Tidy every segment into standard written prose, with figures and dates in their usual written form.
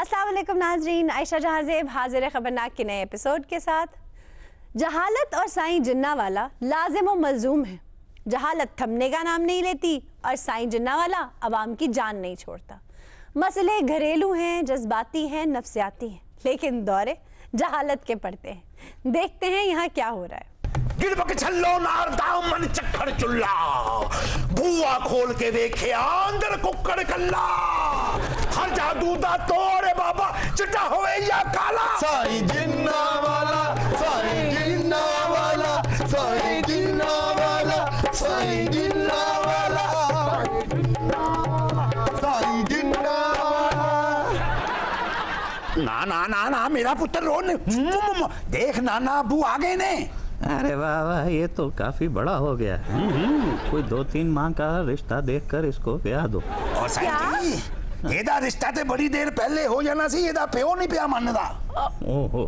अस्सलाम वालेकुम नाजरीन, आयशा जहां ज़ेब हाजिर है खबरनाक के नए एपिसोड के साथ। जहालत और साईं जिन्ना वाला लाजिम व मलजूम है। जहालत थमने का नाम नहीं लेती और साईं जिन्ना वाला अवाम की जान नहीं छोड़ता। मसले घरेलू हैं, जज्बाती हैं, नफ्सियाती हैं, लेकिन दौरे जहालत के पड़ते हैं। देखते हैं यहाँ क्या हो रहा है। गिरबक छल्लो नार दामन चक्कर चुल्ला बुआ खोल के देखे अंदर कुक्कड़ कल्ला हर जादू दा तोड़े बाबा चिट्टा होवे या काला साईं जिन्ना वाला साईं जिन्ना वाला साईं जिन्ना वाला साईं जिन्ना वाला साईं जिन्ना वाला। ना ना ना ना मेरा पुत्र रो देख नाना अबू आ गए ने। अरे वाह वाह, ये तो काफी बड़ा हो गया है। कोई 2-3 माह का रिश्ता देखकर इसको ब्याह दो। और साईं जी एदा रिश्ता ते बड़ी देर पहले हो जाना सी, एदा प्यो नहीं पिया मनदा। ओहो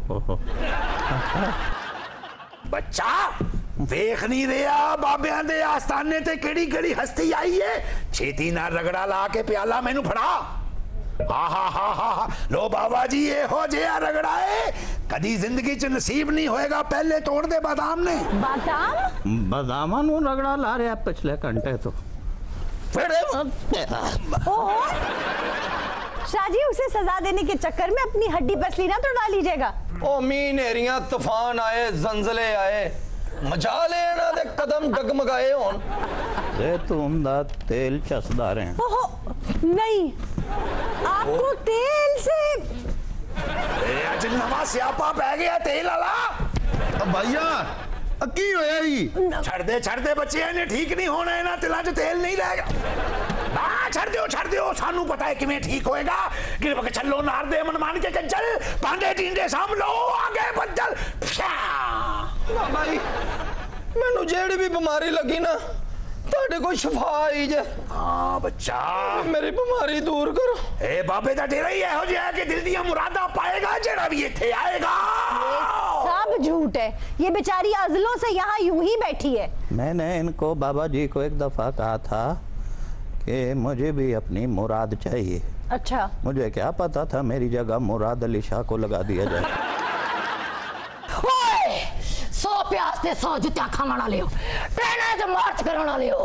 बच्चा देख नहीं रहा बाबियां दे आस्थाने ते केड़ी केड़ी हस्ती आई है। छेती ना रगड़ा ला के प्याला मैनू फड़ा। हा लो बाबा जी ये हो जिया रगड़ा है कदी जिंदगी च नसीब नहीं होएगा। पहले तोड़ दे बादाम ने। बादाम बादामा नू रगड़ा ला रहे पिछले घंटे तो। शाहजी उसे सजा देने के चक्कर में अपनी हड्डी पसली ना तोड़ा लीजिएगा। ओ मीन एरिया तूफान आए जंजले आए मचा लेना दे कदम डगमगाए होन। जैतून दा तेल चसदा रहे। ओहो नहीं, आपको तेल से आज नवा स्यापा पै गया तेल वाला। भैया की होया ही छड़ दे बच्चे ने ठीक नहीं होना है ना तिला च तेल नहीं रहेगा। ना छड़ दियो सानू पता है किवें ठीक होएगा। गिरबक छल्लो नार दे मन मान के कंचल पांडे टींडे साम लो आगे बदल। बाबा जी मैनू जेड़ी भी बीमारी लगी ना ਤੁਹਾਡੇ ਕੋਲ ਸ਼ਿਫਾ ਆਈ ਜੇ। हाँ बच्चा मेरी बीमारी दूर करो। ए बाबे दा डेरा ही हो जाए कि दिल दियां मुरादा पाएगा जेड़ा भी इत्थे आएगा। सब झूठ है। ये बेचारी अजलों से यहाँ यूं ही बैठी है। मैंने इनको बाबा जी को एक दफा कहा था कि मुझे भी अपनी मुराद चाहिए। अच्छा, मुझे क्या पता था मेरी जगह मुराद अली शाह को लगा दिया जाए। 100 प्यास ते 100 जुत्तियां खाने वाले हो, ट्रेन से मार्च करने वाले हो,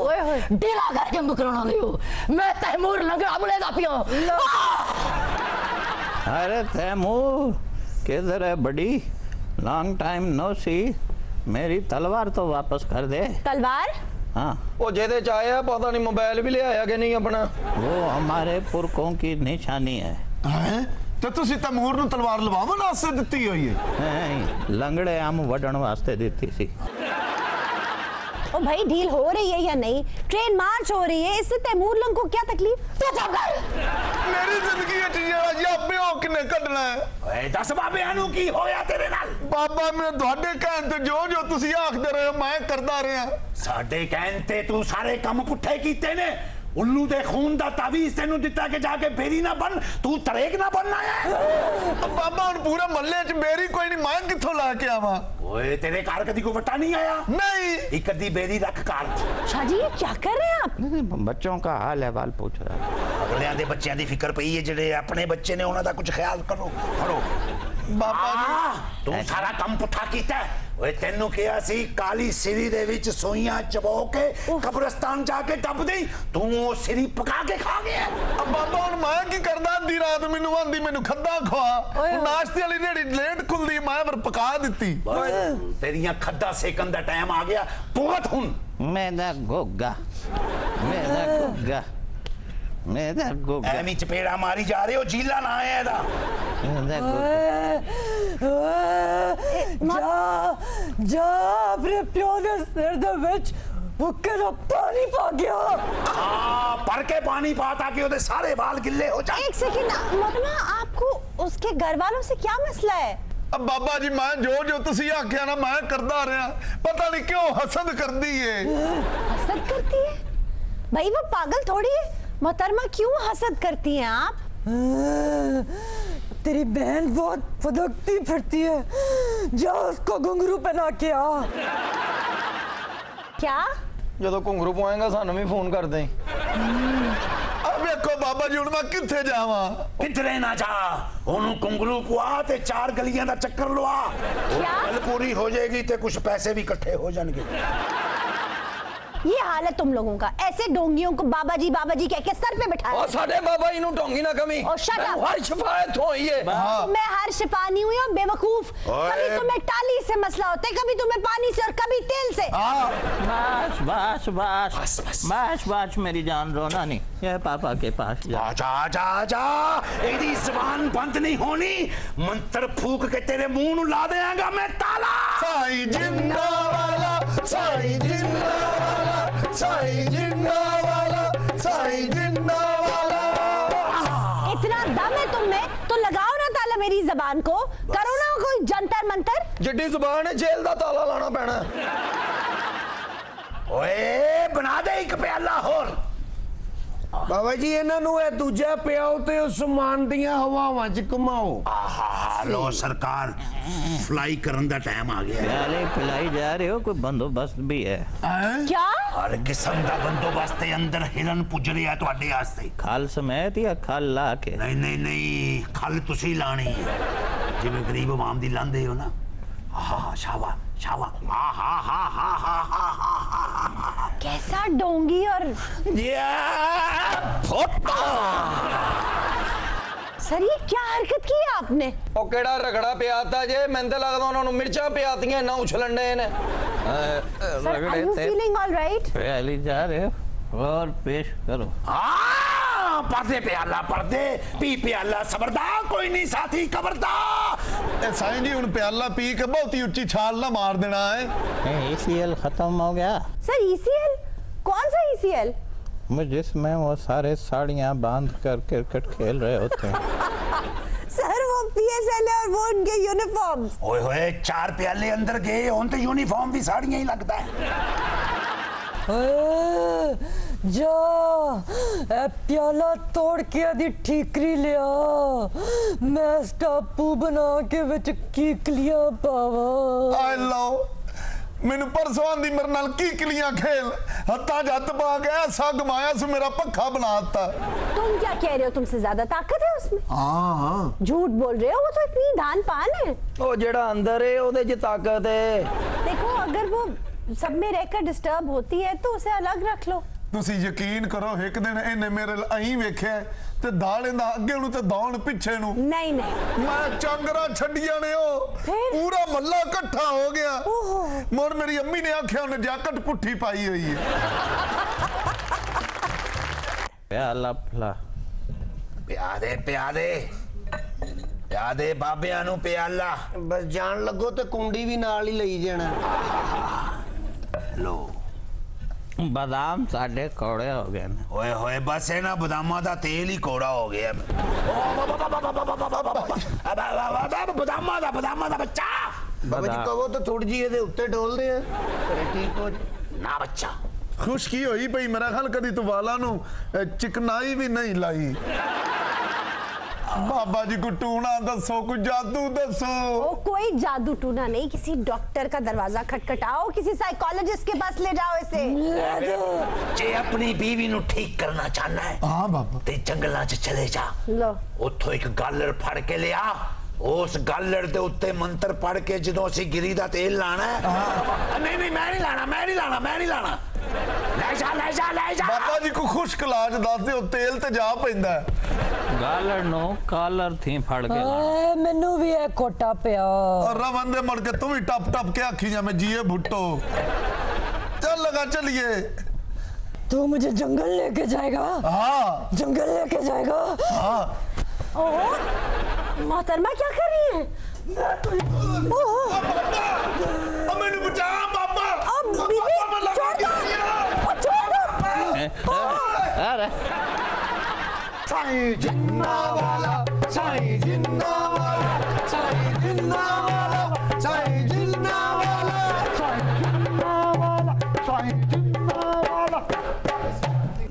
डेरा घर जंग करने वाले हो। मैं तैमूर लंगड़ा बुलेगा पियो। अरे तैमूर किधर है बड़ी? लॉन्ग टाइम नो सी। मेरी तलवार तो वापस कर दे। तलवार? हाँ ओ जेदे च आया पता नहीं मोबाइल भी ले आया कि नहीं अपना। वो हमारे पुरखों की निशानी है। हैं तो तुसी तैमूर नु तलवार लवावन वास्ते दित्ती होई है। नहीं, लंगड़े आम वडन वास्ते दी सी। ओ भाई ढील हो रही है या नहीं? ट्रेन मार्च हो रही है, इससे तैमूर लंग को क्या तकलीफ? तू चुप कर। मेरी जिंदगी च जेड़ा याबे हो किने कढना है। ओए दस बाबियां नु की होया तेरे नाल? बाबा मैं ਤੁਹਾਡੇ ਕਹਿਣ ਤੇ ਜੋ ਜੋ ਤੁਸੀਂ ਆਖਦੇ ਰਹੇ ਹੋ ਮੈਂ ਕਰਦਾ ਰਿਹਾ। साडे कहन ते तू सारे काम पुट्ठे कीते ने। उल्लू दे खून दा तावीज़ तेनू दिता के जाके बेरी ना बन, तू तरेक ना बनना है। बाबा ਹੁਣ पूरे मोहल्ले च बेरी कोई नहीं मैं कित्थों ला के आवां। ओए तेरे घर कदी कोई वट्टा नहीं आया? नहीं एक अद्धी बेरी रख कार। शाहजी ये क्या कर रहे हैं आप? बच्चों का हाल अहवाल पूछ रहा है। अगलियां दे बच्चियां दी फिक्र पई है, जेड़े अपने बच्चे ने उन्हां दा कुछ ख्याल करो। फड़ो बाबा जी तू सारा काम पुट्ठा कीता। ओए तेनू किया सी काली सिरी दे विच सोइयां चबो के कब्रिस्तान जाके दब दई, तू वो सिरी पका के खा गया। अब बाबा ਹੁਣ ਮੈਂ ਕੀ ਕਰਦਾ ਅੱਧੀ ਰਾਤ ਮੈਨੂੰ ਆਂਦੀ ਮੈਨੂੰ ਖੱਦਾ ਖਵਾ ਨਾਸ਼ਤੇ ਵਾਲੀ ਜਿਹੜੀ ਲੇਟ ਖੁੱਲਦੀ ਮੈਂ ਫਿਰ ਪਕਾ ਦਿੱਤੀ। तेरियां खड्डा सेकन दा टाइम आ गया, भुगत हुन। मेरा गोगा मेरा गोगा मेरा गोगा एमी चपेड़ा मारी जा रहे हो, जीला ना है एदा। मेरा गोगा जा अपने प्यो ने सिर दे विच हुक्के पानी पा गया। हाँ पर के पानी पा ताकि ओदे सारे बाल गिल्ले हो जाए। एक सेकंड मोहतरमा, आपको उसके घर वालों से क्या मसला है? अब बाबा जी मैं जो जो तुसी आख्या ना मैं करदा रहा, पता नहीं क्यों हसद करदी है। हसद करती है? भाई वो पागल थोड़ी है। मोहतरमा क्यों हसद करती हैं आप? तेरी बहन बहुत फदकती फिरती है, जा उसको घुंघरू पहना के आ। क्या? ਜਦੋਂ ਘੁੰਗਰੂ ਪਵਾਏਗਾ ਸਾਨੂੰ ਵੀ ਫੋਨ ਕਰ ਦੇ। अब देखो बाबा जी हुण मैं किथे जावां किधरे ना जा ओनू कुंगरू पुआ ते 4 गलियां दा चक्कर लवा क्या? कल पूरी हो जाएगी ते कुछ पैसे भी इकट्ठे हो जाएंगे ये हाल है तुम लोगों का, ऐसे डोंगियों को बाबा जी कह के सर पे बिठाया। और साडे बाबा जी नु ढोंगी ना कमी और shut up। हर शिफायत होई है मैं हर शिफा नहीं हुई हूँ बेवकूफ। ओए। कभी तुम्हें टाली से मसला होता है, कभी तुम्हें पानी से और कभी तेल से। बस बस बस बस, बस। बस बस मेरी जान रोना नहीं, ये पापा के पास जा। आजा आजा आजा एदी जुबान बंद नहीं होनी, मंत्र फूक के तेरे मुंह नु ला देगा मैं ताला। साईं जिन्ना वाला साईं जिन्ना वाला साईं जिन्ना वाला साईं जिन्ना वाला। इतना दम है तुम में तो लगाओ ना ताला मेरी जबान को, करो ना कोई जंतर मंतर। जिड्डी जुबान है जेल दा ताला लाना पैना ओए बना दे एक प्याला होर। बाबा जी इन्हां नु ए दूजा पियाओ ते उस्मान दियां हवावां च घुमाओ आहा लो सरकार फ्लाई करन दा टाइम आ गया। प्याले पिलाई जा रहे हो, कोई बंदोबस्त भी है? क्या? हर किस्म दा बंदोबस्त है, अंदर हिरन पुज रिया तुहाडे वास्ते। खाल समेत या खाल ला के? नहीं नहीं नहीं खल तुसी लानी है जिवें गरीब आवाम दी लांदे हो ना। आहा शाबा शाबा आहा हा हा हा हा हा। कैसा डोंगी और सर ये क्या हरकत की है आपने? ओ केड़ा रगड़ा पियाता जे मैंने ते लगदा उन्हां नु मिर्चां पियातियां ना उछलन डे ने sir are you feeling all right? प्याली जा रहे हो और पेश करो। पर्दे प्याला पर्दे पी प्याला सबरदार कोई नहीं साथी खबरदार। ए साईं जी हुण प्याला पी के बहुती उच्ची छाल ना मार देना है। ECL खत्म हो गया सर ECL? कौन सा ECL? जिसमें वो सारे साड़ियाँ बांध कर क्रिकेट खेल रहे होते हैं। सर वो PSL है और वो उनके यूनिफॉर्म्स। ओए होए 4 प्याले अंदर गए उन तो यूनिफॉर्म भी साड़ियां ही लगता है। जा ए प्याला तोड़ के आदि ठीकरी लिया, मैं टापू बना के विच कीकलियां पावा। आए लो मैनू परसों आंदी मेरे नाल कीकलियां खेल हत्ता जत पा के ऐसा गमाया सो मेरा पक्खा बनाता। तुम क्या कह रहे हो? तुमसे ज्यादा ताकत है उसमें? हाँ झूठ बोल रहे हो, वो तो इतनी दान पान है। ओ जेड़ा अंदर है ओदे च ताकत है। देखो अगर वो सब में रहकर डिस्टर्ब होती है तो उसे अलग रख लो। तुसी यकीन करो एक दिन इन्हें मेरे अहीं वेख्या ते दाले दा अगे नु ते दौड़ पिछे नु। नहीं नहीं मैं चांगरा छड़िया ने फिर? पूरा मल्ला इकट्ठा हो गया। ओहो। मोर मेरी अम्मी ने आख्या उन्हें जैकेट पुट्ठी पाई हुई है। प्याला फला प्यादे प्यादे प्यादे बाबियां नु प्याला। बस जान लगो ते कुंडी भी नाल ही लई जाना। लो बादाम साढ़े कौड़े हो गए ने। ओए होए बस है ना बदामा दा तेल ही कोड़ा हो गया। बदामा दा बच्चा। बाबा जी कहो तो थोड़ी जी ਇਹਦੇ ਉੱਤੇ ਡੋਲ ਦੇ ਫਿਰ ਠੀਕ ਹੋ ਜਾ ना बच्चा खुशकी होई पई मेरा ख्याल कदी तू वाला नु चिकनाई भी नहीं लाई। बाबा जी को टूना दसो कोई जादू दसो। ओ कोई जादू टूना नहीं, किसी डॉक्टर का दरवाजा खटखटाओ, किसी साइकोलॉजिस्ट के पास ले जाओ इसे। जे अपनी बीवी नु ठीक करना चाहना है हाँ बाबा ते जंगलां च चले जा, लो उथों एक गालर फड़ के लिया, उस गालर दे उत्ते मंत्र पढ़ के जदों असी गिरी दा तेल लाना है। नहीं नहीं मैं नहीं लाना ले जा। बाबा जी को खुश्क इलाज दस दे तेल ते जा पैंदा है। गालर नो कालर थी फड़ के ए मैनू भी ए कोटा पिया। और रवन दे मड़ के तू भी टप टप के आखी जा मैं जिए भुट्टो। चल लगा चलिए। तू मुझे जंगल लेके जाएगा? हाँ जंगल लेके जाएगा? हाँ ओहो मोहतरमा क्या कर रही है? ओहो मैंने बचा बाबा। अब बीबी छोड़ दो। अरे साईं जिन्ना वाला साईं जिन्ना वाला साईं जिन्ना वाला साईं जिन्ना वाला साईं जिन्ना वाला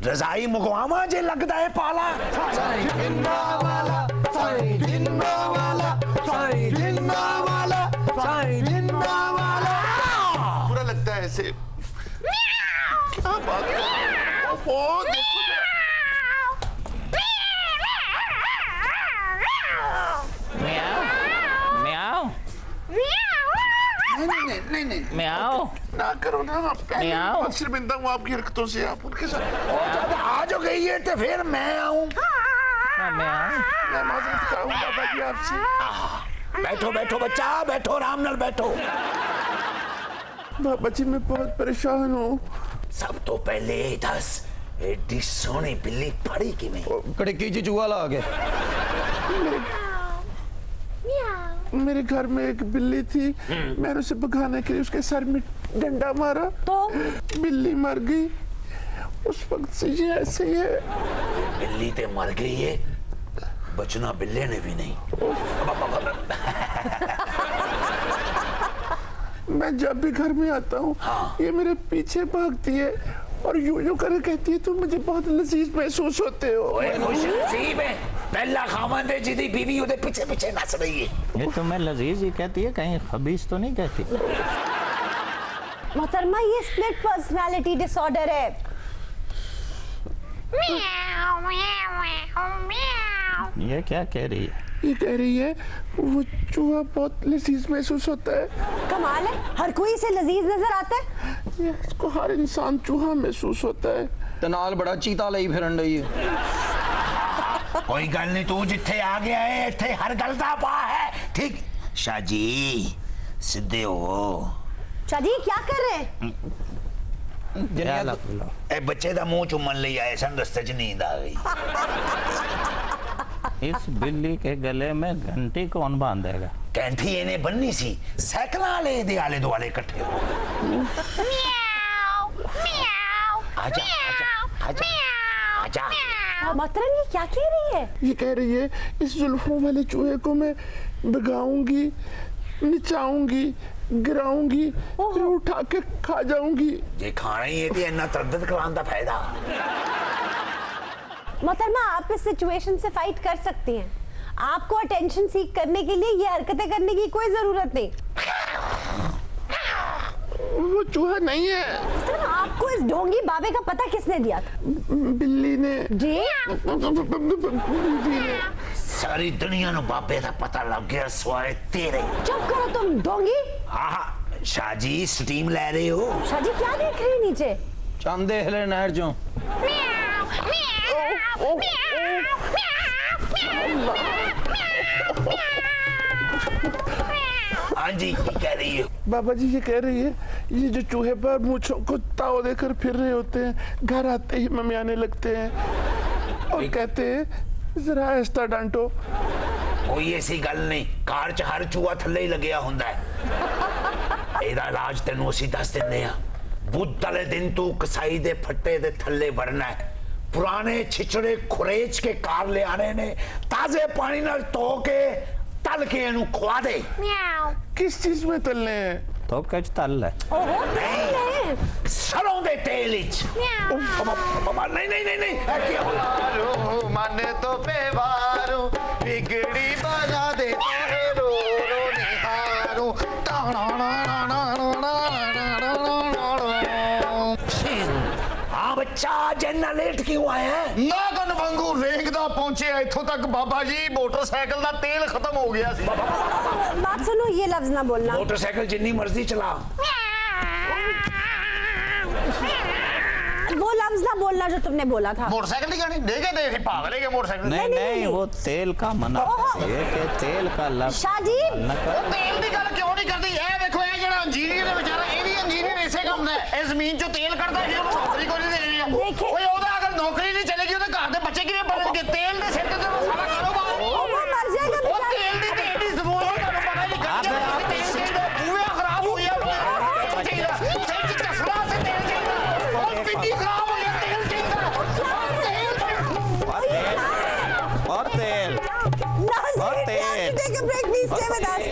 रजाई मुगवामा जे लगदा है पाला। साईं जिन्ना वाला साईं जिन्ना वाला साईं जिन्ना वाला साईं जिन्ना वाला। बुरा लगता है ऐसे। क्या बात है? ओ देखो नहीं नहीं म्याओ ना करो ना आप। पहले म्याओ। बहुत शर्मिंदा हूँ आपकी हरकतों से, आप उनके साथ। जब आ जो गई है तो फिर मैं आऊं। म्याओ मैं माजरत चाहूँ बाबा जी आपसे। बैठो बैठो बच्चा, बैठो आराम नाल बैठो। बाबा जी मैं बहुत परेशान हूँ। सब तो पहले दस एडी सोहनी बिल्ली फड़ी किवें? कड़की च चूहा ला के। मेरे घर में एक बिल्ली थी, मैंने उसे भगाने के लिए उसके सर में डंडा मारा तो बिल्ली मर गई। उस वक्त से ये ऐसे ही है। बिल्ली ते मर गई है, बचना बिल्ले ने भी नहीं। मैं जब भी घर में आता हूँ ये मेरे पीछे भागती है और यूं कर कहती है तुम मुझे बहुत लजीज महसूस होते हो। ओए खुश नसीब है, पहला खामन है जिदी बीवी उधर पीछे पीछे नस रही है। ये तुम्हें लजीज ही कहती है, कहीं खबीस तो नहीं कहती? मोहतरमा ये स्प्लिट पर्सनालिटी डिसऑर्डर है। ये क्या कह रही है? ये कह रही है वो चूहा बहुत लजीज महसूस होता है। कमाल है, हर कोई इसे लजीज नजर आता है। ये इसको हर इंसान चूहा महसूस होता है। ते नाल बड़ा चीता लई फिरन रही है। कोई गल नहीं, तू जिथे आ गया है इथे हर गल दा पा है, ठीक? शाजी सीधे हो। शादी क्या कर रहे हैं? क्या लग लो? ए बच्चे दा मुंह चुमन ले आए सन, रस्ते च नींद आ गई। इस बिल्ली के गले में घंटी कौन बांधेगा? कैंठी इन्हें बननी सी, साइकिल वाले दे आले दुआले इकट्ठे हो। आजा आजा आजा आजा। मोहतरम ये क्या कह रही है? ये कह रही है इस जुल्फों वाले चूहे को मैं भगाऊंगी, निचाऊंगी, गिराऊंगी, फिर उठा के खा जाऊंगी। जे खाना ही है तो इन्ना तरद्दद कराने दा फायदा। मोहतरमा आप इस सिचुएशन से फाइट कर सकती हैं। आपको अटेंशन सीख करने के लिए ये हरकतें करने की कोई जरूरत नहीं। वो चूहा नहीं है। मोहतरमा आपको इस ढोंगी बाबे का पता किसने दिया था? बिल्ली ने। जी बिल्ली ने। सारी दुनिया नु बाबे दा पता लग गया स्वाए तेरे। चुप करो तुम ढोंगी। हाँ शाजी स्टीम ले रहे हो? शादी क्या देख रही है नीचे? चांदे हिले नहर चों। हाँ जी कह रही है? बाबा जी ये कह रही है ये जो चूहे पर मूंछों को ताव देकर फिर रहे होते हैं, घर आते ही ममियाने लगते हैं और कहते हैं जरा ऐसा डांटो। कोई ऐसी गल नहीं, कार च हर चूहा थल्ले ही लगे हुंदा है। एदा इलाज तेनू असीं दस दिंदे आ। बुध वाले दिन तू कसाई दे फट्टे दे थल्ले वड़ना है, पुराने छिछड़े खुरेच के कार ले आने ने, ताजे पानी नाल धो के तल के इनू खुआ दे। किस चीज में तलने हैं? तो कच तल है। ओहो नहीं। सरों दे तेल इच। नहीं नहीं नहीं नहीं ऐ क्या हो? माने तो बेवारू बिगड़ी बना दे रो रो निहारू। हाँ बच्चा जन्ना लेट क्यों आया है? नागन वांगू रेंगदा पहुंचे इथों तक बाबा जी, मोटरसाइकिल दा तेल खत्म हो गया सी। बात सुनो, ये लफ्ज ना बोलना। मोटरसाइकिल जितनी मर्जी चला, वो लफ्ज ना बोलना जो तुमने बोला था। मोटरसाइकिल की गाड़ी देखे देखे पागल है के मोटरसाइकिल। नहीं नहीं वो तेल का मना है कि तेल का लफ्ज शादी न कर। तेल ਦੀ ਗੱਲ ਕਿਉਂ ਨਹੀਂ ਕਰਦੀ? ਇਹ ਵੇਖੋ ਇਹ ਜਿਹੜਾ ਇੰਜੀਨੀਅਰ ਹੈ ਵਿਚਾਰਾ, ਇਹਦੀ ਇੰਜੀਨੀਅਰ ਇਸੇ ਕੰਮ ਦਾ ਹੈ। ਇਹ ਜ਼ਮੀਨ ਚੋਂ ਤੇਲ ਕੱਢਦਾ ਜੇ ਉਹਨੂੰ ਨੌਕਰੀ ਕੋਈ ਨਹੀਂ ਦੇਣੀ ਹੈ। ਦੇਖੇ। ਓਏ ਉਹਦਾ ਅਗਰ ਨੌਕਰੀ ਨਹੀਂ ਚਲੇਗੀ ਉਹਦੇ ਘਰ ਦੇ ਬੱਚੇ ਕਿਵੇਂ ਪੜਨਗੇ? ਤੇਲ ਦੇ ਸਿਰ ਤੇ ਤਾਂ ਸਾਰਾ ਕਾਰੋਬਾਰ। वो मर जाएगा ਉਹ बेचारा। ਤੇਲ ਦੀ ਤੇ ਏਡੀ ਜ਼ਰੂਰਤ ਹੈ, ਤੁਹਾਨੂੰ ਪਤਾ ਹੀ ਨਹੀਂ। ਤੇਲ ਚਾਹੀਦਾ, ਪੂਰਾ ਖਰਾਬ ਹੋ ਗਿਆ। ਤੇਲ ਚਾਹੀਦਾ, ਸਿਰ 'ਚ ਚਸਲਾ ਸੇ ਤੇਲ ਚਾਹੀਦਾ। ਉਹ ਪਿੱਡੀ ਖਰਾਬ ਹੋ ਗਿਆ, ਤੇਲ ਚਾਹੀਦਾ। और तेल और तेल। Take a break, please stay with us.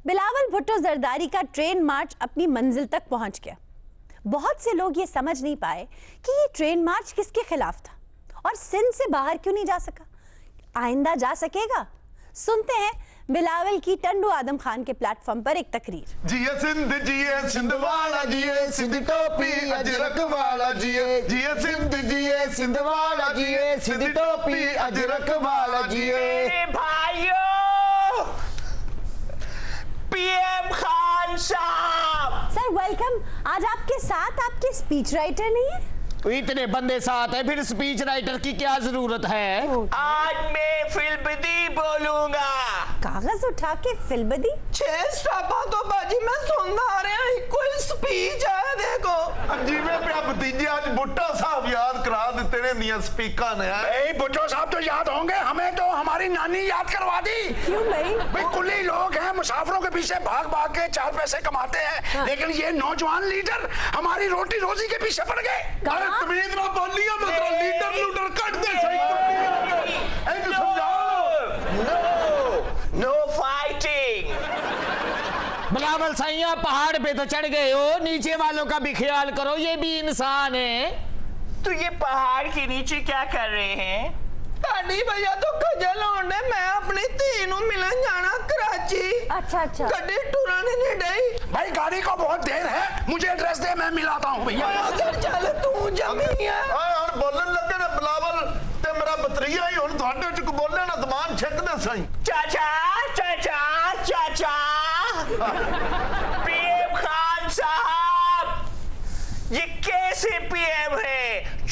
Bilawal Bhutto Zardari का ट्रेन मार्च अपनी मंजिल तक पहुंच गया। बहुत से लोग ये समझ नहीं पाए कि ये ट्रेन मार्च किसके खिलाफ था और सिंध से बाहर क्यों नहीं जा सका। आइंदा जा सकेगा? सुनते हैं बिलावल की टंडू आदम खान के प्लेटफॉर्म पर एक तकरीर। जिए सिंध वाला जिए सिंध टोपी अजरक वाला जिए सिंध वाला जिए सिंध टोपी अजरक वाला जिए। भाइयों आपके साथ आपके स्पीच राइटर नहीं है? इतने बंदे साथ है, फिर स्पीच राइटर की क्या जरूरत है? आज मैं फिल्बदी बोलूंगा। कागज उठा के फिल्बदी? 6 स्टापा तो बाजी मैं सुनना आ रहा है, कोई स्पीच है देखो। जिਵੇਂ ਪਿਆ भतीजे आज बुट्टा साहब याद करा देते ने दियां स्पीकर ने। भाई बुट्टो साहब तो याद होंगे, हमें तो हमारी नानी याद करवा दी। क्यों भाई? भाई कुली लोग हैं, मुसाफिरों के पीछे भाग भाग के 4 पैसे कमाते हैं। हाँ। लेकिन ये नौजवान लीडर हमारी रोटी रोजी के पीछे पड़ गए। अरे तमीज ना बोलिए, मतलब लीडर लूडर कट दे सही। ऐसे समझाओ। No fighting. बिलावल साईं, आप पहाड़ पे तो चढ़ गए हो, नीचे वालों का भी ख्याल करो, ये भी इंसान है। तो ये पहाड़ के नीचे क्या कर रहे हैं? साडी भैया तो खजल होने, मैं अपनी धी नूं मिलन जाना कराची। अच्छा अच्छा। गड्डी टुराने नहीं डई। भाई गाड़ी को बहुत देर है, मुझे एड्रेस दे, मैं मिलाता हूँ भैया। अगर चल तू जमी है। ਹੁਣ ਬੋਲਣ ਲੱਗੇ ਨੇ ਬਿਲਾਵਲ ਤੇ ਮੇਰਾ ਬਤਰੀਆ ਹੀ, ਹੁਣ ਤੁਹਾਡੇ ਚ ਕੋ ਬੋਲੇ ਨਾ ਜ਼ਬਾਨ ਛੱਡਦੇ ਸਹੀ। चाचा चाचा चाचा पीएम खान साहब, ये कैसे पीएम है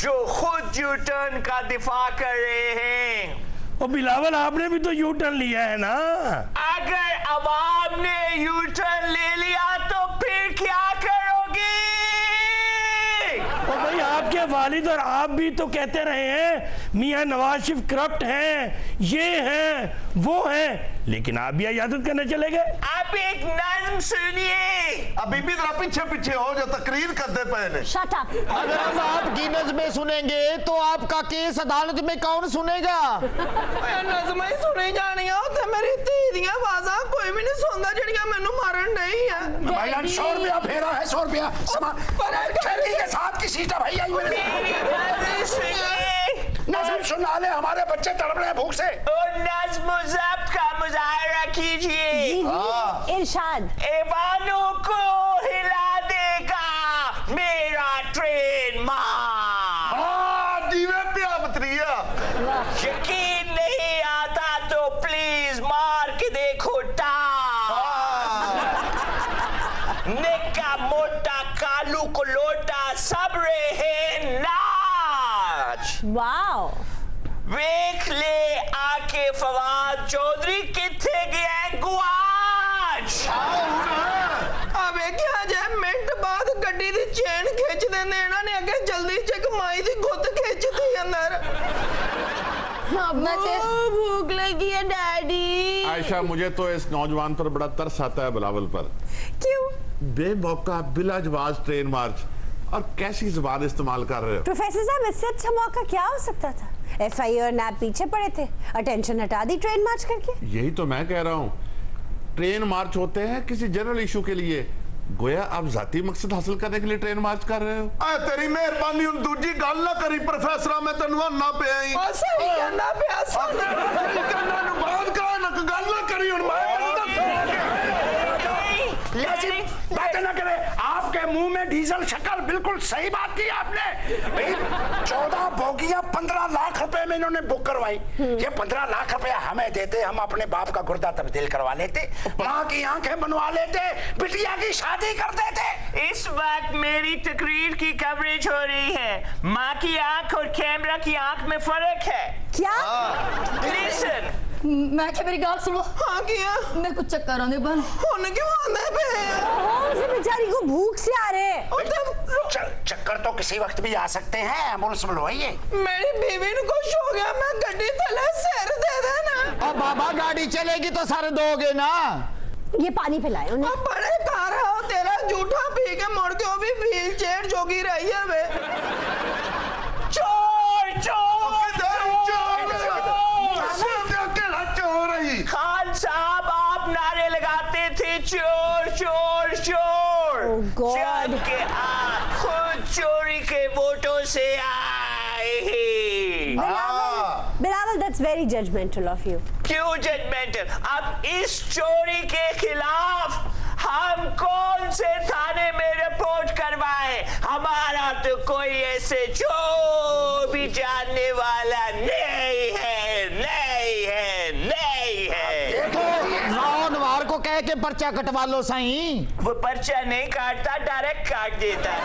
जो खुद यू टर्न का दिफा कर रहे हैं? ओ बिलावल, आपने भी तो यू टर्न लिया है ना। अगर अवाम ने यू टर्न ले लिया तो फिर क्या करोगे? ओ भाई, आपके वालिद और आप भी तो कहते रहे हैं मियां नवाज शरीफ करप्ट हैं, ये हैं वो हैं, लेकिन आप भी इजाजत करने चले गए। आप एक नज्म सुनिए। अभी भी जरा पीछे पीछे हो, जो तकरीर करते पे ने। Shut up. अगर हम आपकी नज़्में सुनेंगे तो आपका केस अदालत में कौन सुनेगा? नज़में ही सुनी जानियां, उत्थे मेरी धी दियां आवाज़ां कोई भी नहीं सुनदा जिहड़ियां मैनू मारन नहीं है। भैया 100 रुपया फेरा है, 100 रुपया खेती के साथ की सीटा भैया। नजर सुना ले, हमारे बच्चे तड़प रहे हैं भूख से। और नज्म ज़ब्त का मुजाहरा कीजिए। जी जी, इरशाद। ऐवानों को हिला देगा मेरा ट्रेन मार। जीवे पिया बतरिया। यकीन नहीं आता तो प्लीज मार के देखो निक्का मोटा कालू को लोटा सब रहे नाच। वाओ। वेख ले आके फवाद चौधरी किथे गया गुआच। अब क्या जाए, मिनट बाद गड्डी दी चेन खिंच देने, इन्हां ने अगे जल्दी च कमाई दी गुत्त खिंच दी अंदर। भूख लगी है डैडी। आयशा, मुझे तो इस नौजवान पर बड़ा तरस आता है बिलावल पर। क्यों? बेमौका बिलाजवाज ट्रेन मार्च, और कैसी जुबान इस्तेमाल कर रहे हो। प्रोफेसर साहब, इससे अच्छा मौका क्या हो सकता था? एफआई और नैब पीछे पड़े थे, अटेंशन हटा दी ट्रेन मार्च करके। यही तो मैं कह रहा हूँ, ट्रेन मार्च होते हैं किसी जनरल इशू के लिए, गोया आप जाती मकसद हासिल करने के लिए ट्रेन मार्च कर रहे हो। तेरी मेहरबानी, उन दूजी गल ना करी प्रोफेसर, मैं तेन ना पिया ही। सही कहना पिया, सही कहना नु बात करा ना, गल ना करी हुन बातें ना करे। आपके मुंह में डीजल शक्ल, बिल्कुल सही बात की आपने। भाई 14 बोगियां 15 लाख रुपए में इन्होंने बुक करवाई। ये 15 लाख रुपया हमें देते, हम अपने बाप का गुर्दा तब्दील करवा लेते, माँ की आंखें बनवा लेते, बिटिया की शादी कर देते। इस वक्त मेरी तकरीर की कवरेज हो रही है। माँ की आंख और कैमरा की आंख में फर्क है। क्या? लिसन। मैं क्या, मेरी गाल सुनो। हाँ किया। मेरे को चक्कर आने बन होने क्यों आने पे? उसे बेचारी को भूख से आ रहे। चक्कर तो किसी वक्त भी आ सकते हैं, एम्बुलेंस बुलवाइए। मेरी बीवी ने खुश हो गया, मैं गड्डी थले सर दे देना। और बाबा गाड़ी चलेगी तो सर दोगे ना। ये पानी पिलाए उन्हें। अब बड़े कार हो तेरा, झूठा पी के मुड़ के वो भी व्हील चेयर जोगी रही है वे। चोर चोर खान साहब, आप नारे लगाते थे चोर चोर चोर, जबकि आप खुद चोरी के वोटों से आए हैं। Bilawal, that's very judgmental of you. क्यों जजमेंटल? अब इस चोरी के खिलाफ हम कौन से थाने में रिपोर्ट करवाए? हमारा तो कोई ऐसे चोर भी जानने वाला नहीं है, नहीं है, नहीं है। देखो, नौनवार को को कह के पर्चा कटवा लो साईं। वो पर्चा नहीं काटता, डायरेक्ट काट देता है।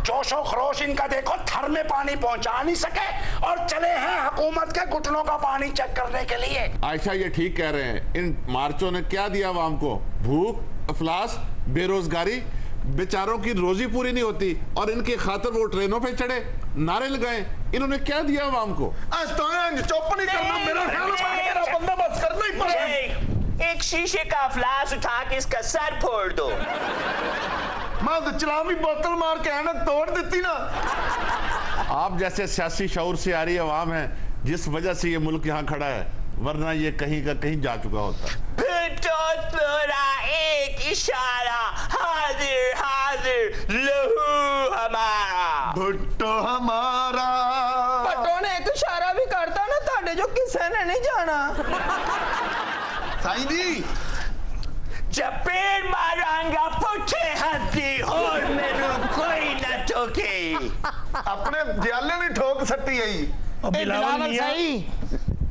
जोशो खरोश इनका देखो, थर में पानी पहुंचा नहीं सके और चले हैं हुकूमत के घुटनों का पानी चेक करने के लिए। आयशा ये ठीक कह रहे हैं, इन मार्चों ने क्या दिया आवाम को? भूख, अफलास, बेरोजगारी, बेचारों की रोजी पूरी नहीं होती और इनके खातिर वो ट्रेनों पे चढ़े, नारे लगाए। इन्होंने क्या दिया आवाम को? चुप नहीं करना, मेरा ख्याल बंदोबस्त करना ही पड़ेगा। एक शीशे का फ्लास उठा के इसका सर फोड़ दो। मैं तो चलावी बोतल मार के ऐनक तोड़ देती ना। आप जैसे सियासी शऊर से आ रही आवाम है जिस वजह से ये मुल्क यहाँ खड़ा है, वरना ये कहीं का कहीं जा चुका होता। एक इशारा, हाजिर हाजिर लहू हमारा। भुट्टो हमारा। भट्टो ने एक इशारा भी करता ना ताड़े जो किसी ने नहीं जाना। साईं जी चपेट मारांगा पुठे हाथी और मेनू कोई न ठोके। अपने दयाले नहीं ठोक सकती है। बिलावल साईं,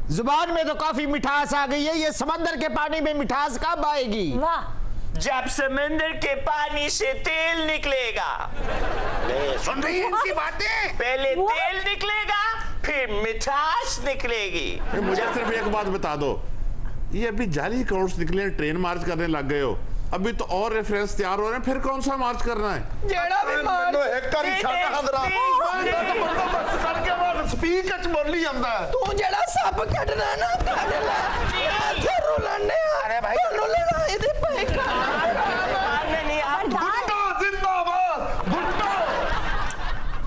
जुबान में तो काफी मिठास आ गई है, ये समंदर के पानी में मिठास कब आएगी? वाह, जब समंदर के पानी से तेल निकलेगा। सुन रही है इनकी बातें? पहले तेल निकलेगा, फिर मिठास निकलेगी। मुझे सिर्फ एक बात बता दो, ये अभी जाली अकाउंट्स निकले, ट्रेन मार्च करने लग गए हो, अभी तो और रेफरेंस तैयार हो रहे हैं, फिर कौन सा मार्च करना है? जेड़ा भी मार स्पीक च बोली ਜਾਂਦਾ तू जेड़ा सप कटना ना काट ले हाथ रोलने। अरे भाई तन्नू लड़ाई दे पे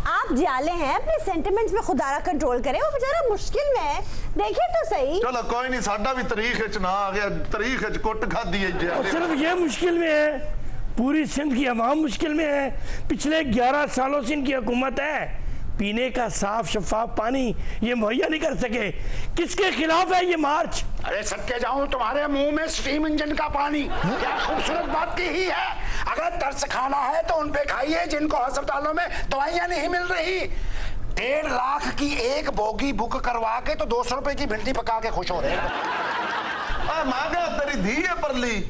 आप जाले हैं, अपने सेंटिमेंट्स में खुदारा कंट्रोल करें, वो बेचारा मुश्किल में है, देखिए तो सही। चलो कोई नहीं, साडा भी तारीख च ना आ गया, तारीख च कुट खादी है। और सिर्फ ये मुश्किल में है, पूरी सिंध की आवाम मुश्किल में है। पिछले 11 सालों से इनकी हुकूमत है, पीने का साफ शफाफ पानी ये मुहैया नहीं कर सके। किसके खिलाफ है ये मार्च? अरे सदके जाऊं तुम्हारे मुंह में स्टीम इंजन का पानी, क्या खूबसूरत बात की ही है। अगर तरस खाना है तो उन पे खाइए जिनको अस्पतालों में दवाइयां नहीं मिल रही। 1.5 लाख की एक बोगी बुक करवा के तो 200 रुपए की भिंडी पका के खुश हो रहे हैं। मांगा तेरी धी है परली,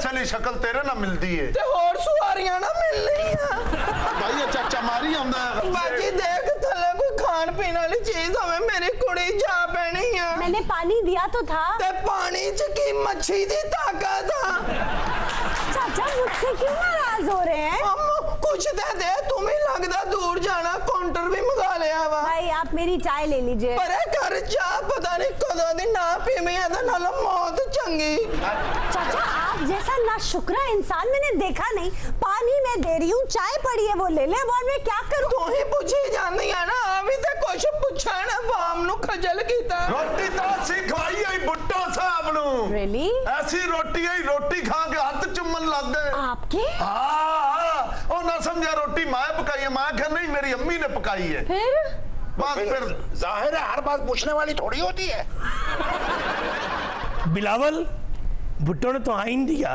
चली शक्ल तेरे ना मिलती है, ते और सुवारियां ना मिल रही हैं। भाई ये चाचा मारी आंदा है। बाजी देख थले कोई खान पीने वाली चीज हमें मेरी कुड़ी जा पैनी है। मैंने पानी दिया तो था। ते पानी च की मच्छी दी ताकत है। चाचा मुझसे क्यों नाराज हो रहे हैं? हम कुछ दे तुम्हें लगता दूर जाना, काउंटर भी मंगा लिया वा। भाई आप मेरी चाय ले लीजिए। अरे घर चाह पता नहीं कदों दी ना पीवी है तो नाल मौत चंगी। चाचा आप जैसा नाशुक्रा इंसान मैंने देखा नहीं। पानी मैं दे रही हूँ, चाय पड़ी है वो ले ले, और मैं क्या करूँ? तू ही पूछी जानी है ना, अभी तो कुछ पूछा ना वाम नु खजल कीता। रोटी तो सिखवाई है बुट्टो साहब नु। Really? ऐसी रोटी है, रोटी खा के हाथ चुम्मन लग गए आपके? हाँ, और ना समझा रोटी माँ पकाई है, माँ कह नहीं मेरी अम्मी ने पकाई है। फिर बस फिर जाहिर है हर बात पूछने वाली थोड़ी होती है। बिलावल, भुट्टो ने तो आइन दिया,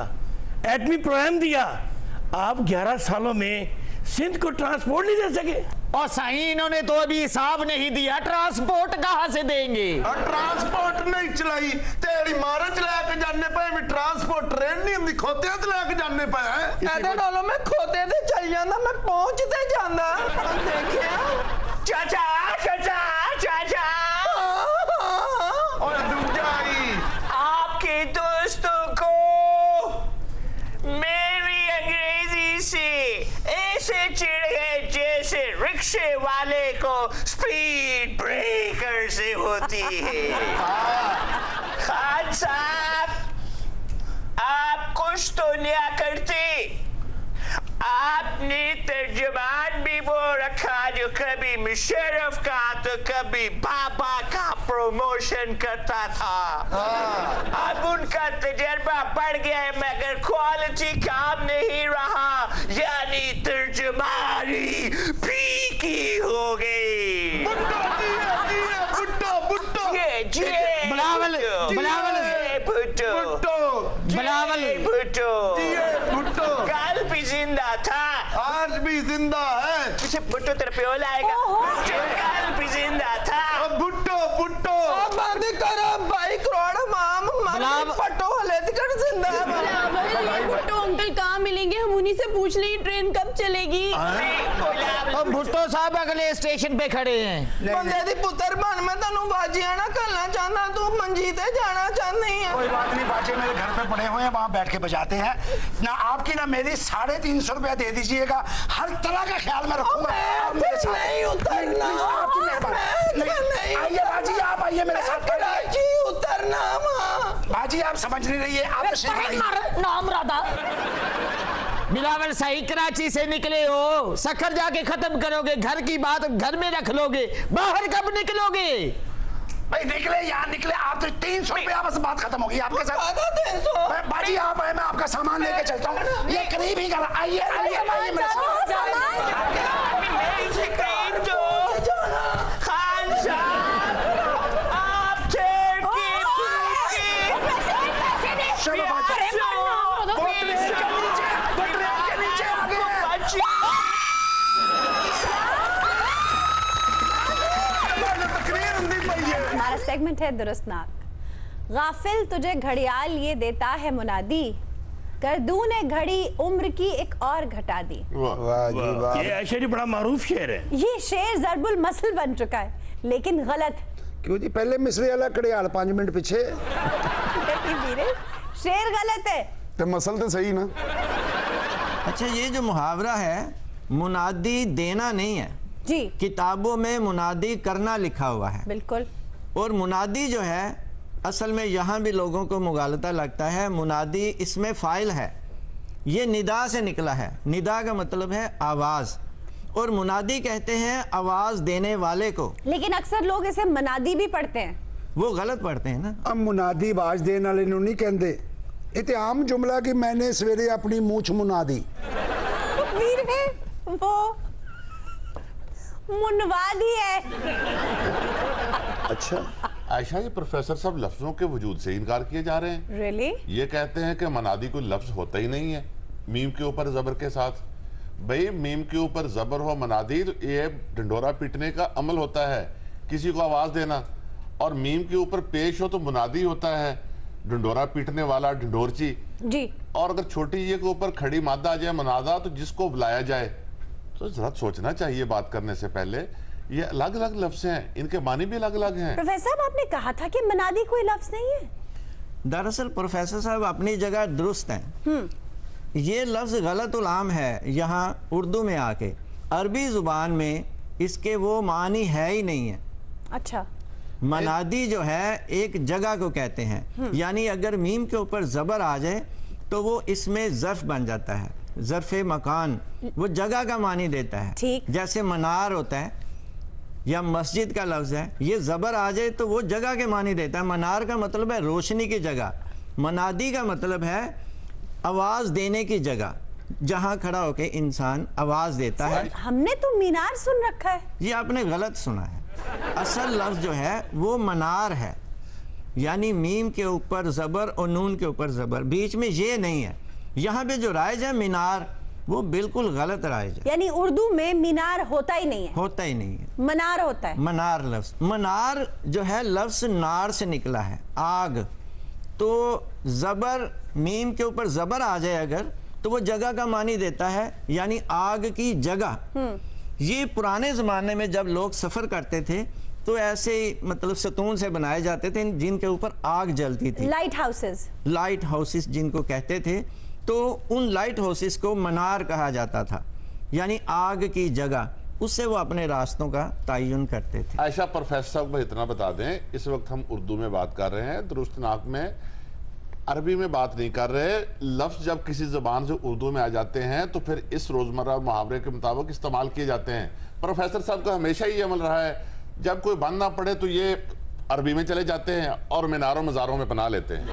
एटमी प्रोग्राम दिया, आप 11 सालों में सिंध को ट्रांसपोर्ट नहीं दे सके। और साईं इन्होंने तो अभी हिसाब नहीं दिया, ट्रांसपोर्ट कहाँ से देंगे? और ट्रांसपोर्ट नहीं चलाई तेरी मारच लेके जाने पे भी ट्रांसपोर्ट ट्रेन नहीं होती, खोते ते लेके जाने पे है। ऐसे डालो मैं खोते ते चल जांदा, मैं पहुंचते जांदा। देखिए चाचा चाचा चाचा, और दूजाई आपके दोस्तों को मेरी अंग्रेजी से ऐसे चिढ़ गए जैसे रिक्शे वाले को स्पीड ब्रेकर से होती है। खान साहब, आप कुछ तो लिया करते, आपने तर्जुमान भी वो रखा जो कभी मुशर्रफ का तो कभी बाबा का प्रमोशन करता था। अब उनका तजर्बा बढ़ गया है मगर क्वालिटी काम नहीं रहा, यानी तर्जुमानी फीकी हो गई। बिलावल भुट्टो कल भी जिंदा था, आज भी जिंदा है। पीछे भुट्टो तेरे पे आएगा। कल भी जिंदा था। भुट्टो भुट्टो बंद करो 22 करोड़ माम मार पटो हले जिंदा है भुट्टो अंकल कहाँ मिलेंगे? हम उन्हीं से पूछ लें ट्रेन कब चलेगी। अब भुट्टो साहब अगले स्टेशन पे खड़े हैं। बंदे दी पुत्र बन मैं तेनू बाजिया ना करना चाहना, तू मंजीते जाना चाहती है। कोई बात नहीं, बाजे मेरे घर पे पड़े हुए हैं, वहाँ बैठ के बजाते हैं ना। आपकी ना मेरी 350 रुपया दे दीजिएगा, हर तरह का ख्याल में रखूंगा। नहीं उतरना, आइए बाजी, आप आइए मेरे साथ। उतरना बाजी आप समझ नहीं रही है, आप नाम राधा। बिलावल सही कराची से निकले हो, सखर जाके खत्म करोगे, घर की बात घर में रख लोगे, बाहर कब निकलोगे? भाई निकले यहाँ निकले, आप तो 300 रुपया बस बात खत्म होगी आपके साथ। 300 बाजी आप आए, मैं आपका सामान लेके चलता हूँ। ये करीब ही कर, आइए आइए आइए मेरे साथ। हमारा सेगमेंट है दुरुस्त नाक। गाफिल तुझे घड़ियाल ये देता है मुनादी, करदू ने घड़ी उम्र की एक और घटा दी। वाह जी वाह। ये आयशा जी बड़ा मारूफ शेर है। ये शेर ज़रबुल मसल बन चुका है, लेकिन गलत। क्यों जी? पहले मिसरे वाला कड़ियाल 5 मिनट पीछे। शेर गलत है तो मसल तो सही ना। अच्छा, ये जो मुहावरा है मुनादी देना नहीं है जी, किताबों में मुनादी करना लिखा हुआ है। बिल्कुल। और मुनादी जो है असल में यहाँ भी लोगों को मुगालता लगता है, मुनादी इसमें फाइल है, ये निदा से निकला है। निदा का मतलब है आवाज़, और मुनादी कहते हैं आवाज़ देने वाले को। लेकिन अक्सर लोग इसे मनादी भी पढ़ते हैं। वो गलत पढ़ते हैं ना। अब मुनादी आवाज देने वाले नहीं कहते, ये तो आम जुमला कि मैंने सवेरे अपनी मूछ मुना दी। वीर है वो मुनवादी है। अच्छा आयशा, ये प्रोफेसर साहब लफ्जों के वजूद से इनकार किए जा रहे हैं। Really? ये कहते हैं कि मनादी कोई लफ्ज होता ही नहीं है मीम के ऊपर जबर के साथ। भाई मीम के ऊपर जबर हो मनादी, तो ये ढंडोरा पीटने का अमल होता है, किसी को आवाज देना। और मीम के ऊपर पेश हो तो मुनादी होता है, ढंडोरा पीटने वाला ढंडोरची जी। और अगर छोटी ये के ऊपर खड़ी मादा आ जाए मनादा, तो जिसको बुलाया जाए। तो जरा सोचना चाहिए बात करने से पहले, ये अलग अलग लफ्ज हैं, इनके मानी भी अलग अलग हैं। प्रोफेसर साहब, आपने कहा था कि मनादी कोई लफ्ज नहीं है। दरअसल प्रोफेसर साहब अपनी जगह दुरुस्त हैं। ये लफ्ज़ गलत उलाम है यहाँ उर्दू में आके, अरबी ज़ुबान में इसके वो मानी है ही नहीं है। अच्छा। मनादी जो है एक जगह को कहते हैं, यानी अगर मीम के ऊपर ज़बर आ जाए तो वो इसमें ज़र्फ बन जाता है, ज़र्फ़े मकान, वो जगह का मानी देता है। ठीक। जैसे मनार होता है या मस्जिद का लफ्ज़ है, ये ज़बर आ जाए तो वो जगह के मानी देता है। मनार का मतलब है रोशनी की जगह, मनादी का मतलब है आवाज़ देने की जगह, जहाँ खड़ा होकर इंसान आवाज़ देता है। हमने तो मीनार सुन रखा है। ये आपने गलत सुना है। असल लफ्ज़ जो है वो मनार है, यानी मीम के ऊपर ज़बर और नून के ऊपर ज़बर, बीच में ये नहीं है। यहाँ पे जो राइज है मीनार, वो बिल्कुल गलत राइज है। यानी उर्दू में मीनार होता ही नहीं है। होता ही नहीं है, मनार होता है। मनार लफ्ज़, मनार जो है लफ्ज़ नार से निकला है, आग। तो ज़बर, मीम के ऊपर ज़बर आ जाए अगर, तो वो जगह का मानी देता है, यानी आग की जगह। ये पुराने ज़माने में जब लोग सफ़र करते थे तो ऐसे मतलब सतून से बनाए जाते थे जिनके ऊपर आग जलती थी, लाइट हाउसेस। लाइट हाउसेस जिनको कहते थे, तो उन लाइट हाउसेस को मनार कहा जाता था, यानी आग की जगह। उससे वो अपने रास्तों का तयन करते थे। आयशा, प्रोफेसर साहब को इतना बता दें, इस वक्त हम उर्दू में बात कर रहे हैं, दुरुस्त नाक में अरबी में बात नहीं कर रहे। लफ्ज़ जब किसी ज़बान से उर्दू में आ जाते हैं तो फिर इस रोज़मर्रा मुहावरे के मुताबिक इस्तेमाल किए जाते हैं। प्रोफेसर साहब का हमेशा ही अमल रहा है, जब कोई बंद ना पड़े तो ये अरबी में चले जाते हैं और मीनारों मज़ारों में बना लेते हैं।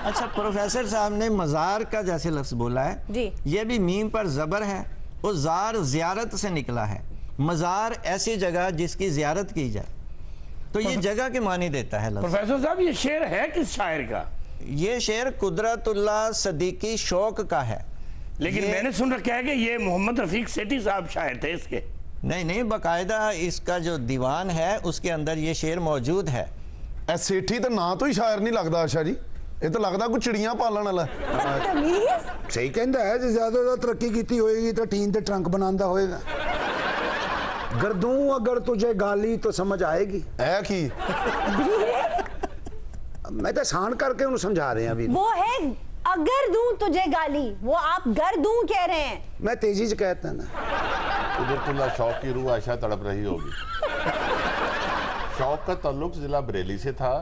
अच्छा, प्रोफेसर साहब ने मज़ार का जैसे लफ्ज़ बोला है जी, ये भी मीम पर ज़बर है, और ज़ार ज़ियारत से निकला है। मज़ार ऐसी जगह जिसकी ज़ियारत की जाए, तो ये जगह के मानी देता है लफ्ज़। प्रोफेसर साहब, ये शेर है किस शायर का? ये शेर कुदरतुल्लाह सदीकी शौक का है। लेकिन मैंने सुन रखा है कि ये मोहम्मद रफीक सेठी साहब शायर थे इसके। नहीं नहीं, बाकायदा इसका जो दीवान है उसके अंदर ये शेर मौजूद है। सेठी तो ना तो ही शायर नहीं लगता आशा जी। ਇਹ ਤਾਂ ਲੱਗਦਾ ਕੋਈ ਚਿੜੀਆਂ ਪਾਲਣ ਵਾਲਾ बदतमीज। सही कहता है जे ज्यादा तरक्की की होएगी तो टीन ते ट्रंक बनांदा होएगा। गर्दू अगर तुझे गाली तो समझ आएगी। है की मैं तो आसान करके उन्हें समझा रहे हैं अभी। वो है अगर दूं तुझे गाली, वो आप गर दूं कह रहे हैं। मैं तेजी से कहता है ना। कुदरतुल्लाह शौक की रूह आयशा तड़प रही होगी। शौक का ताल्लुक जिला बरेली से था,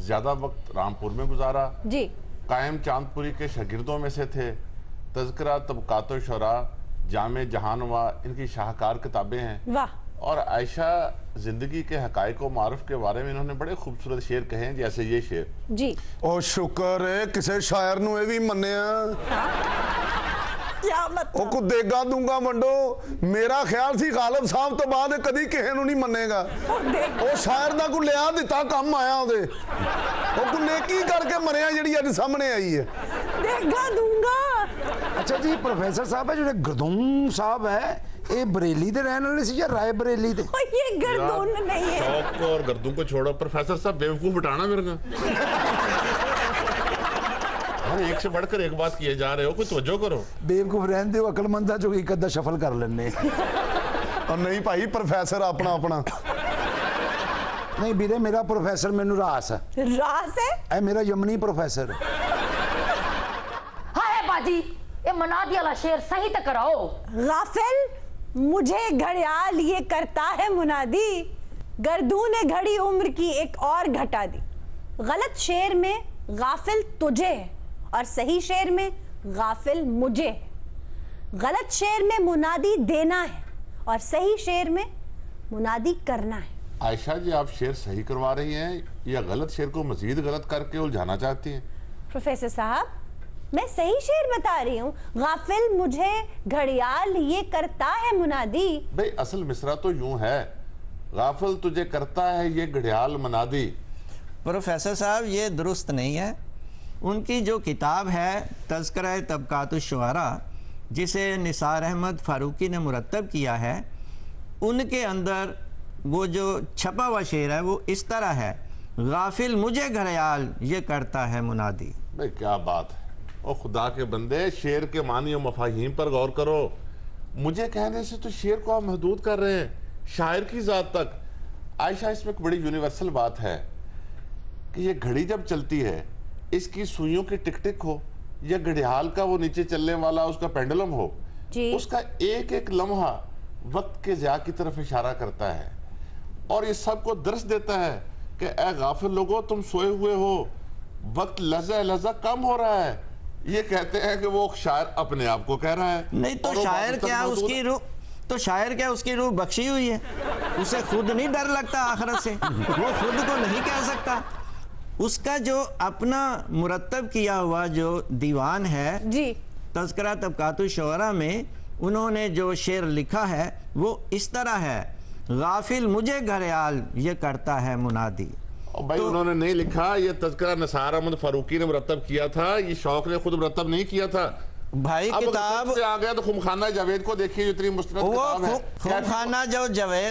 ज्यादा वक्त रामपुर में गुजारा जी। कायम चांदपुरी के शागिर्दों में से थे। तज़किरा तबकातो शुरा, जामे जहानवा इनकी शाहकार किताबें हैं। वाह। और आयशा जिंदगी के हकायक व मारूफ के बारे में इन्होंने बड़े खूबसूरत शेर कहे हैं, जैसे ये शेर। जी। ओ शुक्र है किसी शायर नू ये भी मन्निया। क्या मतलब? ओ को देगा दूंगा मंडो, मेरा ख्याल सी गालिब साहब तो बाद कदी किसी नू नहीं मन्नेगा। ओ शायर दा को लिया दिता काम आया ओदे, ओ को नेकी करके मरिया जिहड़ी अज सामने आई है। देगा दूंगा। अच्छा जी, प्रोफेसर साहब है जो गर्दूम साहब है, ये बरेली दे रहने वाले सी या राय बरेली दे? ये गर्दून नहीं है। शौक को और गर्दू को छोड़ो, प्रोफेसर साहब बेवकूफ बिठाना मेरे को। एक से बढ़कर एक बात किए जा रहे हो, कुछ तवज्जो करो। बेवकूफ रहने दो, अकलमंदा जो एक अद्धा शफल कर लेने। और नहीं भाई प्रोफेसर अपना अपना नहीं बीरे, मेरा प्रोफेसर मैनू रास है। रास है? ए मेरा यमनी प्रोफेसर। हाय बाजी, ये मनादी वाला शेर सही तो कराओ। गाफिल, मुझे घड़ियाल ये करता है मुनादी, गर्दू ने घड़ी उम्र की एक और घटा दी। गलत शेर में गाफिल तुझे है और सही शेर में गाफिल मुझे है। गलत शेर में मुनादी देना है और सही शेर में मुनादी करना है। आयशा जी, आप शेर सही करवा रही हैं या गलत शेर को मजीद गलत करके उलझाना चाहती हैं? प्रोफेसर साहब, मैं सही शेर बता रही हूँ। गाफिल मुझे घड़ियाल ये करता है मुनादी। भाई असल मिसरा तो यूं है, गाफिल तुझे करता है ये घड़ियाल मुनादी। प्रोफेसर साहब ये दुरुस्त नहीं है। उनकी जो किताब है तज़किरा तबकातुश शुअरा, जिसे निसार अहमद फारूकी ने मुरतब किया है, उनके अंदर वो जो छपा हुआ शेर है वो इस तरह है, गाफिल मुझे घड़ियाल ये करता है मुनादी। भाई क्या बात है, और खुदा के बंदे शेर के मानी और मफाहीम पर गौर करो। मुझे कहने से तो शेर को आप महदूद कर रहे हैं, शायर की ज़ात तक। आयशा, इसमें एक बड़ी यूनिवर्सल बात है कि ये घड़ी जब चलती है, इसकी सुइयों की टिक टिक हो या घड़ियाल का वो नीचे चलने वाला उसका पेंडुलम हो, उसका एक एक लम्हा वक्त के ज़िया की तरफ इशारा करता है और ये सबको दर्श देता है कि ए गाफिल लोगों, तुम सोए हुए हो, वक्त लहजा लहजा कम हो रहा है। ये कहते हैं कि वो शायर अपने आप को कह रहा है। नहीं तो शायर क्या उसकी रूह, तो शायर क्या उसकी रूह बख्शी हुई है, उसे खुद नहीं डर लगता आखिरत से, वो खुद को नहीं कह सकता। उसका जो अपना मुरतब किया हुआ जो दीवान है जी, तज़किरा तबकातुश शुअरा में उन्होंने जो शेर लिखा है वो इस तरह है, गाफिल मुझे घड़ियाल ये करता है मुनादी। भाई तो उन्होंने नहीं लिखा, ये तज़किरा निसार अहमद फारूकी ने मुरतब किया था, ये शौक ने खुद मुरतब नहीं किया था। भाई किताब से आ गया तो खुमखाना जावेद को देखिए, इतनी मुस्तनद किताब है।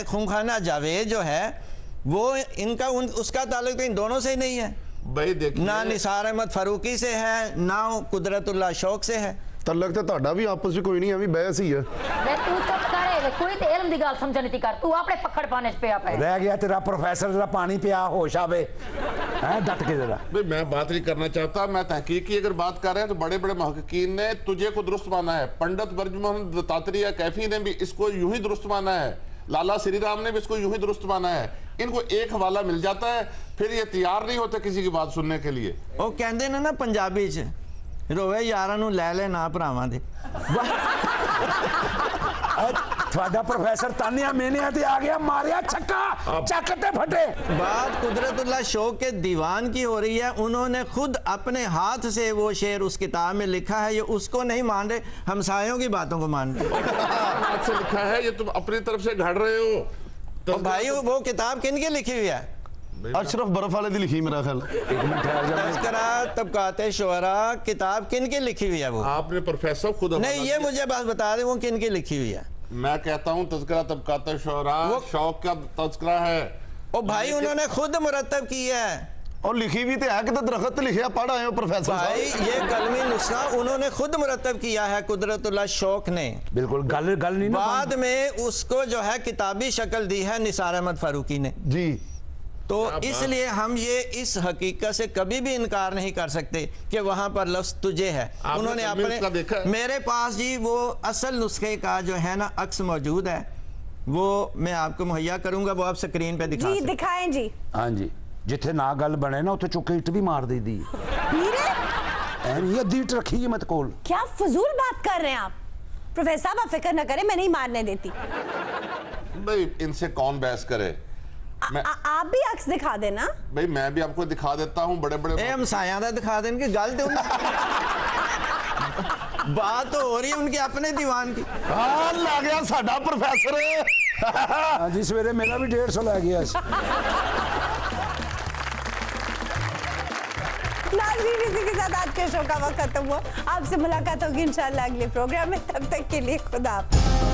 खुमखाना जावेद जो है वो इनका उसका ताल्लुक तो इन दोनों से ही नहीं है भाई। देखिए, ना निसार अहमद फारूकी से है ना कुदरतुल्लाह शौक से है। तल्लक तो ਤੁਹਾਡਾ भी आपस में कोई नहीं, अभी बहस ही है। वे तू चुप करे, कोई ते इल्म दी गल समझ नहीं कर, तू अपने पकड़ पाने पे आ पे रह गया तेरा प्रोफेसर, जरा पानी पिया, होश आवे हैं, डट के जरा। भाई मैं बात नहीं करना चाहता, मैं तहकीक की अगर बात कर रहे हैं तो बड़े बड़े मुहक्किकीन ने तुझे को दुरुस्त माना है। पंडित बरजमोहन दत्तात्रेय कैफी ने भी इसको यूं ही दुरुस्त माना है, लाला श्री राम ने भी इसको यूं ही दुरुस्त माना है। इनको एक हवाला मिल जाता है, फिर ये तैयार नहीं होते किसी की बात सुनने के लिए। वो कहते ना पंजाबी च रोवे यारां नूं लै ले ना भरावां दे। थोड़ा प्रोफेसर तानिया मैंने आ गया, मारिया छक्का, चकते फटे। बात कुदरतुल्लाह शौक के दीवान की हो रही है, उन्होंने खुद अपने हाथ से वो शेर उस किताब में लिखा है, ये उसको नहीं मान रहे, हमसायों की बातों को मान रहे। हाथ से लिखा है, ये तुम अपनी तरफ से घड़ रहे हो। तो भाई वो किताब किन की लिखी हुई है? अशरफ बर्फ वाले दी लिखी मेरा ख्याल। तज़किरा तबकाते शुअरा किताब किन की लिखी हुई है? वो आपने प्रोफेसर खुद नहीं, ये मुझे बात बता दे वो किन की लिखी हुई है। मैं कहता हूँ तज़किरा तबकाते शुअरा शौक का तज़किरा है। ओ भाई उन्होंने खुद मुरतब की है, और लिखी भी तो है कि दरख्त लिखिया पढ़ आए हो प्रोफेसर भाई साहब। ये कलमी नुस्खा उन्होंने खुद मुरतब किया है कुदरतुल्लाह शौक ने। बिल्कुल गल नहीं ना बाद में उसको जो है किताबी शक्ल दी है निसार अहमद फारूकी ने जी। तो इसलिए हम ये इस हकीकत से कभी भी इनकार नहीं कर सकते कि वहां पर लफ्ज तुझे है। उन्होंने अपने मेरे पास जी वो असल नुस्खे का जो है ना अक्स मौजूद है, वो मैं आपको मुहैया करूंगा, वो आप स्क्रीन पे दिखा जी दिखाएं जी। हाँ जी, जिथे ना गल बने ना उथे चुके इट भी मार दी दी वीरे अद्धी इट रखी है मत कोल। क्या फजूल बात कर रहे हैं आप? प्रोफेसर साहब आप फिक्र न करें, मैं नहीं मारने देती। भाई इनसे कौन बहस करे। आप भी अक्स दिखा देना। भाई मैं भी आपको दिखा देता हूँ बड़े बड़े हमसाया दा दिखा देंगे गल तो बात तो हो रही है उनके अपने दीवान की। हाँ ला गया साडा प्रोफेसर। जी सवेरे मेरा भी 150 ला गया। नाज़रीन इसी के साथ आज के शो का वक्त खत्म हुआ। आपसे मुलाकात होगी इंशाल्लाह अगले प्रोग्राम में, तब तक के लिए खुदा हाफ़िज़।